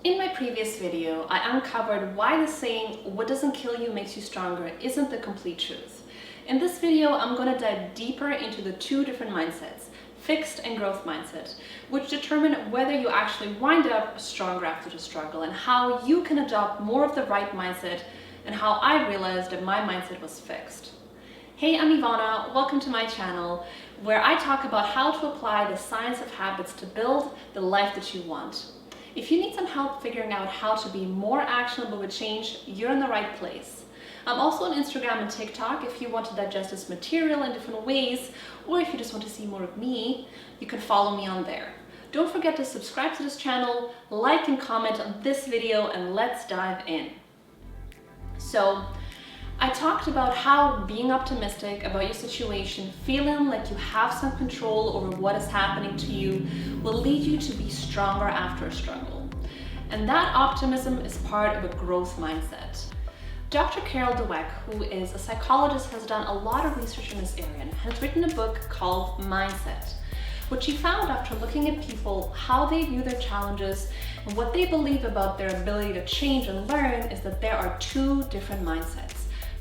In my previous video, I uncovered why the saying, "what doesn't kill you makes you stronger," isn't the complete truth. In this video, I'm going to dive deeper into the two different mindsets, fixed and growth mindset, which determine whether you actually wind up stronger after the struggle and how you can adopt more of the right mindset and how I realized that my mindset was fixed. Hey, I'm Ivana, welcome to my channel, where I talk about how to apply the science of habits to build the life that you want. If you need some help figuring out how to be more actionable with change, you're in the right place. I'm also on Instagram and TikTok if you want to digest this material in different ways, or if you just want to see more of me, you can follow me on there. Don't forget to subscribe to this channel, like and comment on this video, and let's dive in. So, I talked about how being optimistic about your situation, feeling like you have some control over what is happening to you, will lead you to be stronger after a struggle. And that optimism is part of a growth mindset. Dr. Carol Dweck, who is a psychologist, has done a lot of research in this area and has written a book called Mindset. What she found after looking at people, how they view their challenges, and what they believe about their ability to change and learn is that there are two different mindsets.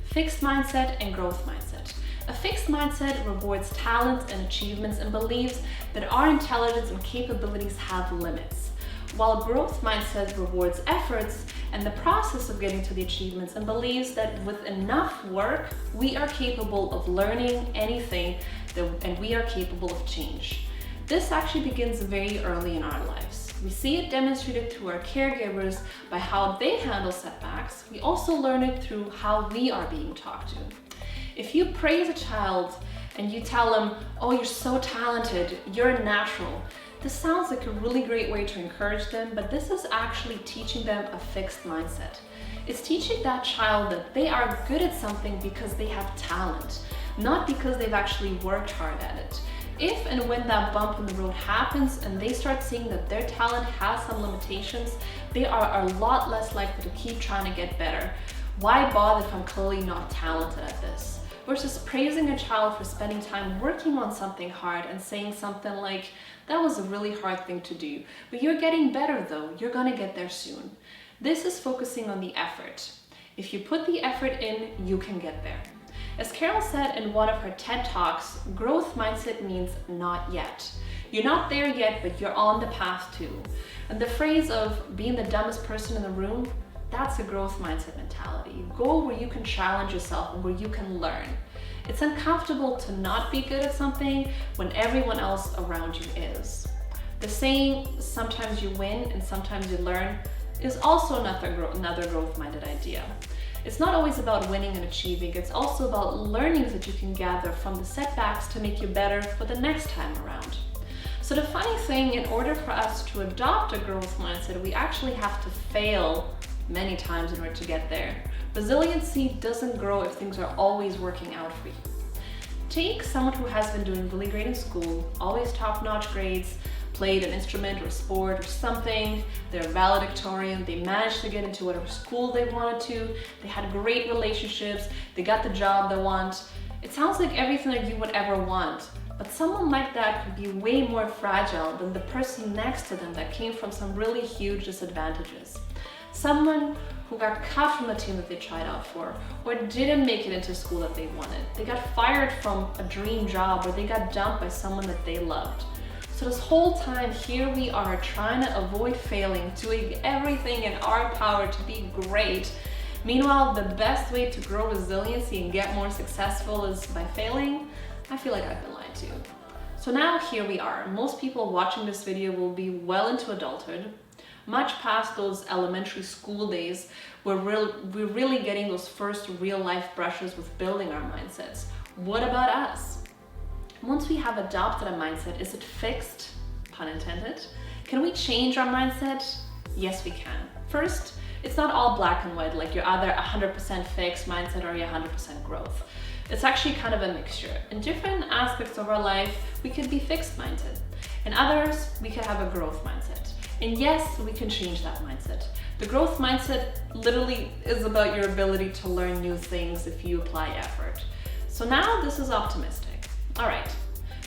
Fixed mindset and growth mindset. A fixed mindset rewards talent and achievements and believes that our intelligence and capabilities have limits, while growth mindset rewards efforts and the process of getting to the achievements and believes that with enough work, we are capable of learning anything and we are capable of change. This actually begins very early in our lives. We see it demonstrated through our caregivers by how they handle setbacks. We also learn it through how we are being talked to. If you praise a child and you tell them, "Oh, you're so talented, you're natural," this sounds like a really great way to encourage them, but this is actually teaching them a fixed mindset. It's teaching that child that they are good at something because they have talent, not because they've actually worked hard at it. If and when that bump in the road happens and they start seeing that their talent has some limitations, they are a lot less likely to keep trying to get better. Why bother if I'm clearly not talented at this? Versus praising a child for spending time working on something hard and saying something like, "that was a really hard thing to do, but you're getting better though, you're gonna get there soon." This is focusing on the effort. If you put the effort in, you can get there. As Carol said in one of her TED Talks, growth mindset means not yet. You're not there yet, but you're on the path too. And the phrase of being the dumbest person in the room, that's a growth mindset mentality. Go where you can challenge yourself and where you can learn. It's uncomfortable to not be good at something when everyone else around you is. The saying, "sometimes you win and sometimes you learn," is also another growth-minded idea. It's not always about winning and achieving, it's also about learnings that you can gather from the setbacks to make you better for the next time around. So the funny thing, in order for us to adopt a growth mindset, we actually have to fail many times in order to get there. Resiliency doesn't grow if things are always working out for you. Take someone who has been doing really great in school, always top-notch grades, played an instrument or sport or something, they're valedictorian, they managed to get into whatever school they wanted to, they had great relationships, they got the job they want. It sounds like everything that you would ever want, but someone like that could be way more fragile than the person next to them that came from some really huge disadvantages. Someone who got cut from the team that they tried out for, or didn't make it into school that they wanted. They got fired from a dream job, or they got dumped by someone that they loved. So this whole time, here we are trying to avoid failing, doing everything in our power to be great. Meanwhile, the best way to grow resiliency and get more successful is by failing. I feel like I've been lied to. So now here we are. Most people watching this video will be well into adulthood, much past those elementary school days where we're really getting those first real life brushes with building our mindsets. What about us? Once we have adopted a mindset, is it fixed? Pun intended. Can we change our mindset? Yes, we can. First, it's not all black and white, like you're either 100% fixed mindset or you're 100% growth. It's actually kind of a mixture. In different aspects of our life, we could be fixed minded. In others, we could have a growth mindset. And yes, we can change that mindset. The growth mindset literally is about your ability to learn new things if you apply effort. So now this is optimistic. All right,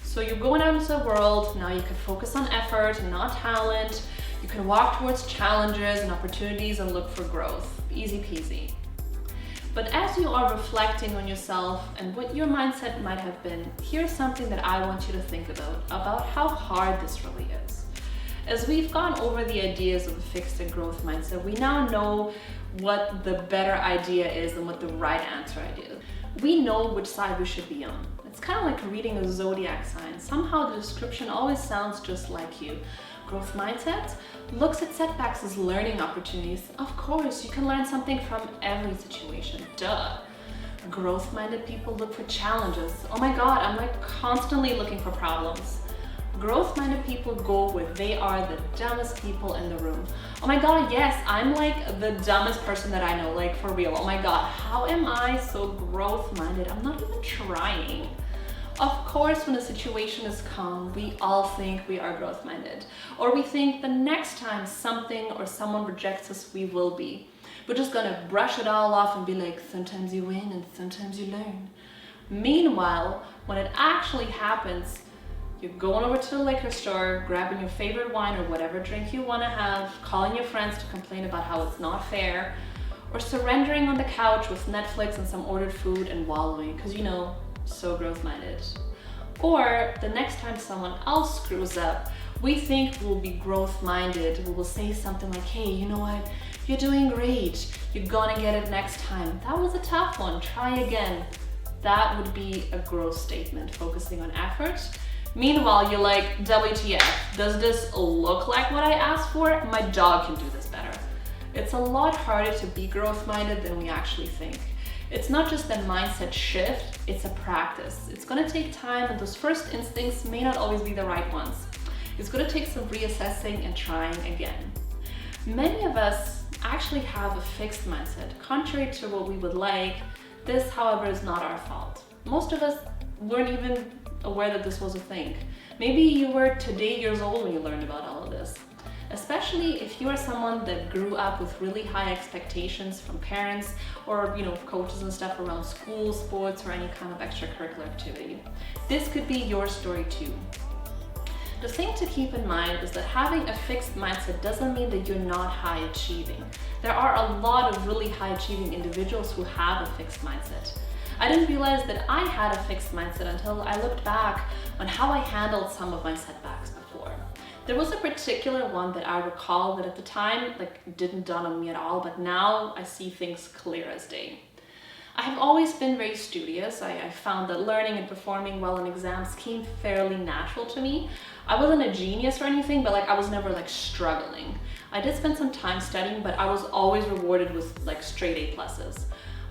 so you're going out into the world, now you can focus on effort, not talent. You can walk towards challenges and opportunities and look for growth. Easy peasy. But as you are reflecting on yourself and what your mindset might have been, here's something that I want you to think about how hard this really is. As we've gone over the ideas of a fixed and growth mindset, we now know what the better idea is and what the right answer idea is. We know which side we should be on. It's kind of like reading a zodiac sign. Somehow the description always sounds just like you. Growth mindset looks at setbacks as learning opportunities. Of course, you can learn something from every situation, duh. Growth-minded people look for challenges. Oh my God, I'm like constantly looking for problems. Growth-minded people go where they are the dumbest people in the room. Oh my God, yes, I'm like the dumbest person that I know, like for real. Oh my God, how am I so growth-minded? I'm not even trying. Of course, when a situation is calm, we all think we are growth-minded. Or we think the next time something or someone rejects us, we will be. We're just gonna brush it all off and be like, sometimes you win and sometimes you learn. Meanwhile, when it actually happens, you're going over to the liquor store, grabbing your favorite wine or whatever drink you wanna have, calling your friends to complain about how it's not fair, or surrendering on the couch with Netflix and some ordered food and wallowing, because you know, so growth-minded. Or the next time someone else screws up, we think we'll be growth-minded. We will say something like, hey, you know what? You're doing great. You're gonna get it next time. That was a tough one. Try again. That would be a growth statement, focusing on effort. Meanwhile, you're like, WTF, does this look like what I asked for? My dog can do this better. It's a lot harder to be growth-minded than we actually think. It's not just a mindset shift, it's a practice. It's gonna take time, and those first instincts may not always be the right ones. It's gonna take some reassessing and trying again. Many of us actually have a fixed mindset, contrary to what we would like. This, however, is not our fault. Most of us weren't even aware that this was a thing. Maybe you were today years old when you learned about all of this. Especially if you are someone that grew up with really high expectations from parents or coaches and stuff around school, sports, or any kind of extracurricular activity. This could be your story too. The thing to keep in mind is that having a fixed mindset doesn't mean that you're not high achieving. There are a lot of really high achieving individuals who have a fixed mindset. I didn't realize that I had a fixed mindset until I looked back on how I handled some of my setbacks before. There was a particular one that I recall that at the time didn't dawn on me at all, but now I see things clear as day. I have always been very studious. I found that learning and performing well in exams came fairly natural to me. I wasn't a genius or anything, but I was never struggling. I did spend some time studying, but I was always rewarded with straight A+.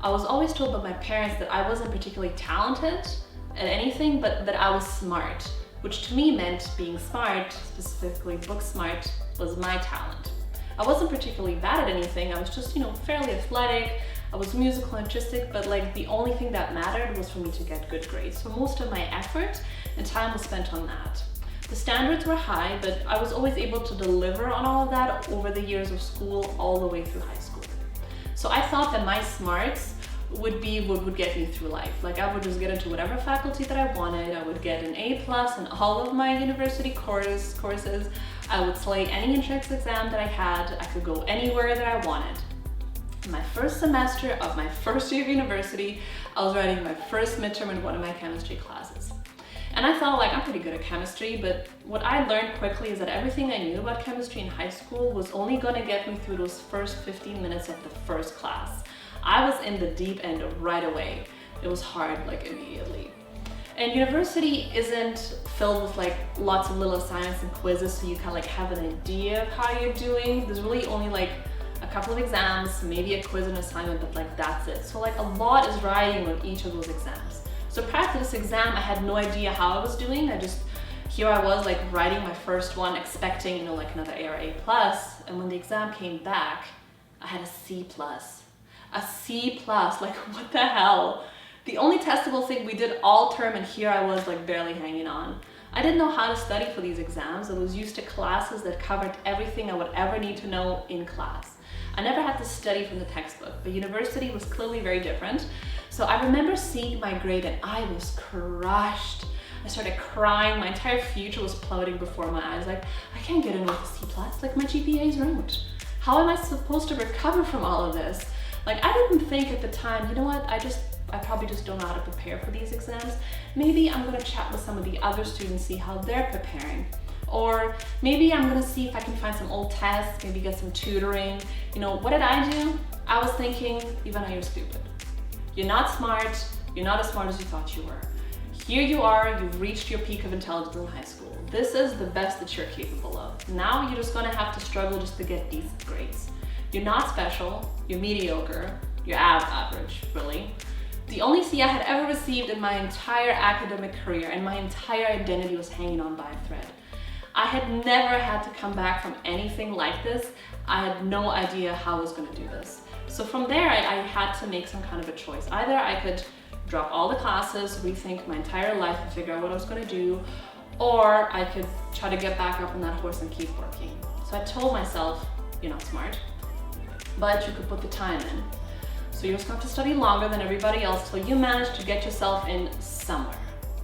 I was always told by my parents that I wasn't particularly talented at anything, but that I was smart, which to me meant being smart, specifically book smart, was my talent. I wasn't particularly bad at anything. I was just, fairly athletic. I was musical and artistic, but the only thing that mattered was for me to get good grades. So most of my effort and time was spent on that. The standards were high, but I was always able to deliver on all of that over the years of school, all the way through high school. So I thought that my smarts would be what would get me through life. I would just get into whatever faculty that I wanted. I would get an A+ in all of my university courses. I would slay any entrance exam that I had. I could go anywhere that I wanted. In my first semester of my first year of university, I was writing my first midterm in one of my chemistry classes. And I thought I'm pretty good at chemistry, but what I learned quickly is that everything I knew about chemistry in high school was only gonna get me through those first 15 minutes of the first class. I was in the deep end right away. It was hard, immediately. And university isn't filled with lots of little assignments and quizzes, so you kind of have an idea of how you're doing. There's really only a couple of exams, maybe a quiz and assignment, but that's it. So a lot is riding on each of those exams. So prior to this exam, I had no idea how I was doing. Here I was writing my first one, expecting another A or A+, and when the exam came back, I had a C+. A C+, what the hell? The only testable thing we did all term, and here I was barely hanging on. I didn't know how to study for these exams. I was used to classes that covered everything I would ever need to know in class. I never had to study from the textbook, but university was clearly very different. So I remember seeing my grade and I was crushed. I started crying. My entire future was clouding before my eyes. Like, I can't get in with a C+. Like, my GPA is ruined. How am I supposed to recover from all of this? Like, I didn't think at the time, you know what, I probably just don't know how to prepare for these exams. Maybe I'm gonna chat with some of the other students, see how they're preparing. Or maybe I'm gonna see if I can find some old tests, maybe get some tutoring. You know, what did I do? I was thinking, Ivana, you're stupid. You're not smart, you're not as smart as you thought you were. Here you are, you've reached your peak of intelligence in high school. This is the best that you're capable of. Now you're just gonna have to struggle just to get decent grades. You're not special, you're mediocre, you're average, really. The only C I had ever received in my entire academic career, and my entire identity was hanging on by a thread. I had never had to come back from anything like this. I had no idea how I was gonna do this. So from there, I had to make some kind of a choice. Either I could drop all the classes, rethink my entire life and figure out what I was gonna do, or I could try to get back up on that horse and keep working. So I told myself, you're not smart, but you could put the time in. So you just have to study longer than everybody else till you manage to get yourself in somewhere.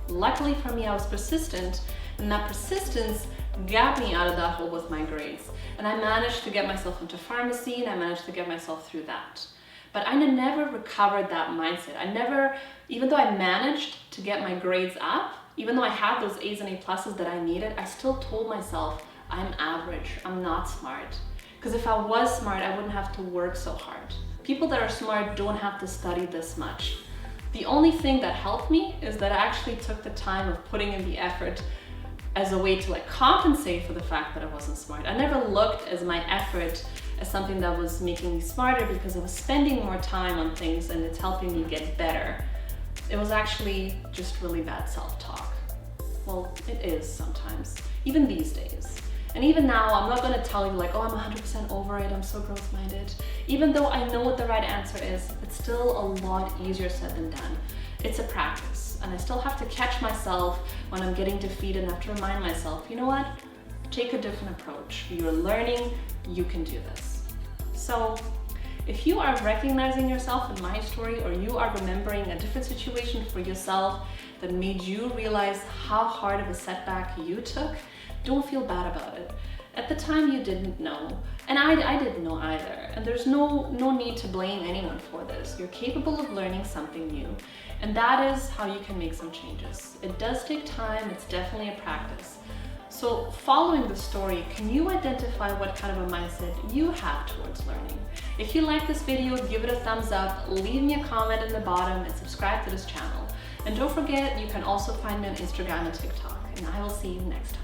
Luckily for me, I was persistent, and that persistence got me out of that hole with my grades. And I managed to get myself into pharmacy, and I managed to get myself through that. But I never recovered that mindset. Even though I managed to get my grades up, even though I had those A's and A+ that I needed, I still told myself, I'm average, I'm not smart. Because if I was smart, I wouldn't have to work so hard. People that are smart don't have to study this much. The only thing that helped me is that I actually took the time of putting in the effort as a way to like compensate for the fact that I wasn't smart. I never looked as my effort as something that was making me smarter because I was spending more time on things and it's helping me get better. It was actually just really bad self-talk. Well, it is sometimes, even these days. And even now, I'm not gonna tell you like, oh, I'm 100% over it, I'm so growth-minded. Even though I know what the right answer is, it's still a lot easier said than done. It's a practice, and I still have to catch myself when I'm getting defeated and have to remind myself, you know what? Take a different approach. You're learning, you can do this. So, if you are recognizing yourself in my story, or you are remembering a different situation for yourself that made you realize how hard of a setback you took, don't feel bad about it. At the time you didn't know, and I didn't know either, and there's no need to blame anyone for this. You're capable of learning something new, and that is how you can make some changes. It does take time, it's definitely a practice. So following the story, can you identify what kind of a mindset you have towards learning? If you like this video, give it a thumbs up, leave me a comment in the bottom, and subscribe to this channel. And don't forget, you can also find me on Instagram and TikTok, and I will see you next time.